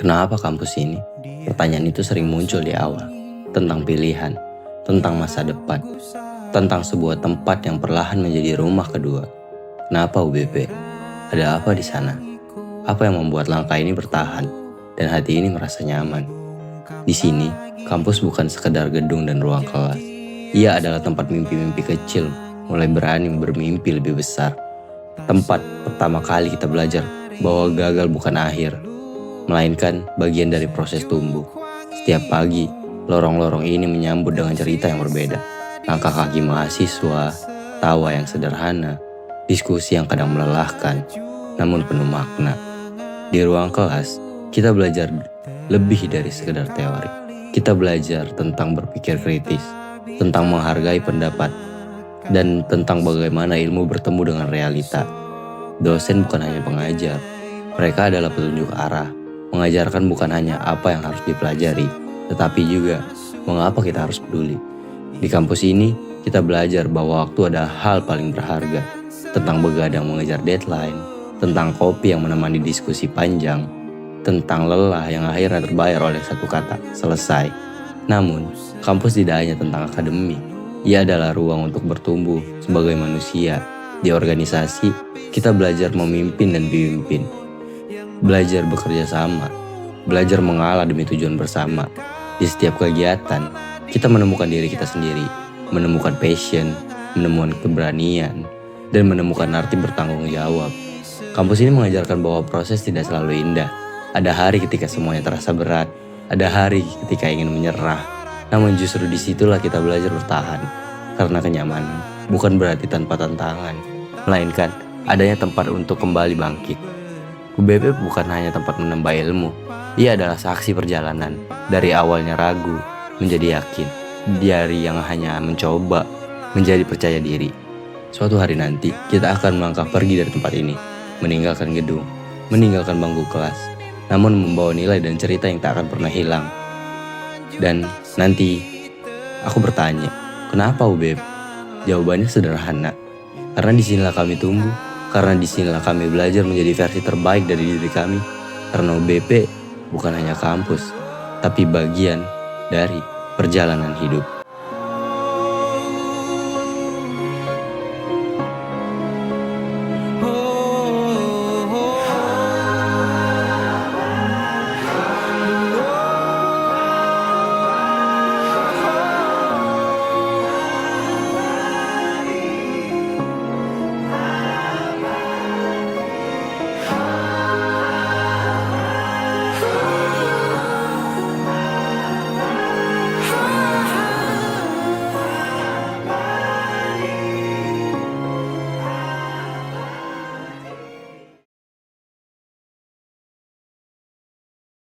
Kenapa kampus ini? Pertanyaan itu sering muncul di awal, tentang pilihan, tentang masa depan, tentang sebuah tempat yang perlahan menjadi rumah kedua. Kenapa UBP? Ada apa di sana? Apa yang membuat langkah ini bertahan dan hati ini merasa nyaman? Di sini, kampus bukan sekedar gedung dan ruang kelas. Ia adalah tempat mimpi-mimpi kecil mulai berani bermimpi lebih besar. Tempat pertama kali kita belajar bahwa gagal bukan akhir, melainkan bagian dari proses tumbuh. Setiap pagi, lorong-lorong ini menyambut dengan cerita yang berbeda. Langkah kaki mahasiswa, tawa yang sederhana, diskusi yang kadang melelahkan, namun penuh makna. Di ruang kelas, kita belajar lebih dari sekedar teori. Kita belajar tentang berpikir kritis, tentang menghargai pendapat, dan tentang bagaimana ilmu bertemu dengan realita. Dosen bukan hanya pengajar, mereka adalah petunjuk arah. Mengajarkan bukan hanya apa yang harus dipelajari, tetapi juga mengapa kita harus peduli. Di kampus ini, kita belajar bahwa waktu adalah hal paling berharga. Tentang begadang mengejar deadline, tentang kopi yang menemani diskusi panjang, tentang lelah yang akhirnya terbayar oleh satu kata, selesai. Namun, kampus tidak hanya tentang akademik. Ia adalah ruang untuk bertumbuh sebagai manusia. Di organisasi, kita belajar memimpin dan dipimpin. Belajar bekerja sama, belajar mengalah demi tujuan bersama. Di setiap kegiatan, kita menemukan diri kita sendiri, menemukan passion, menemukan keberanian, dan menemukan arti bertanggung jawab. Kampus ini mengajarkan bahwa proses tidak selalu indah. Ada hari ketika semuanya terasa berat, ada hari ketika ingin menyerah. Namun justru disitulah kita belajar bertahan. Karena kenyamanan bukan berarti tanpa tantangan, melainkan adanya tempat untuk kembali bangkit. UBP bukan hanya tempat menambah ilmu, ia adalah saksi perjalanan. Dari awalnya ragu, menjadi yakin. Dari yang hanya mencoba, menjadi percaya diri. Suatu hari nanti, kita akan melangkah pergi dari tempat ini, meninggalkan gedung, meninggalkan bangku kelas, namun membawa nilai dan cerita yang tak akan pernah hilang. Dan nanti, aku bertanya, kenapa UBP? Jawabannya sederhana, karena disinilah kami tumbuh, karena disinilah kami belajar menjadi versi terbaik dari diri kami. Karena UBP bukan hanya kampus, tapi bagian dari perjalanan hidup.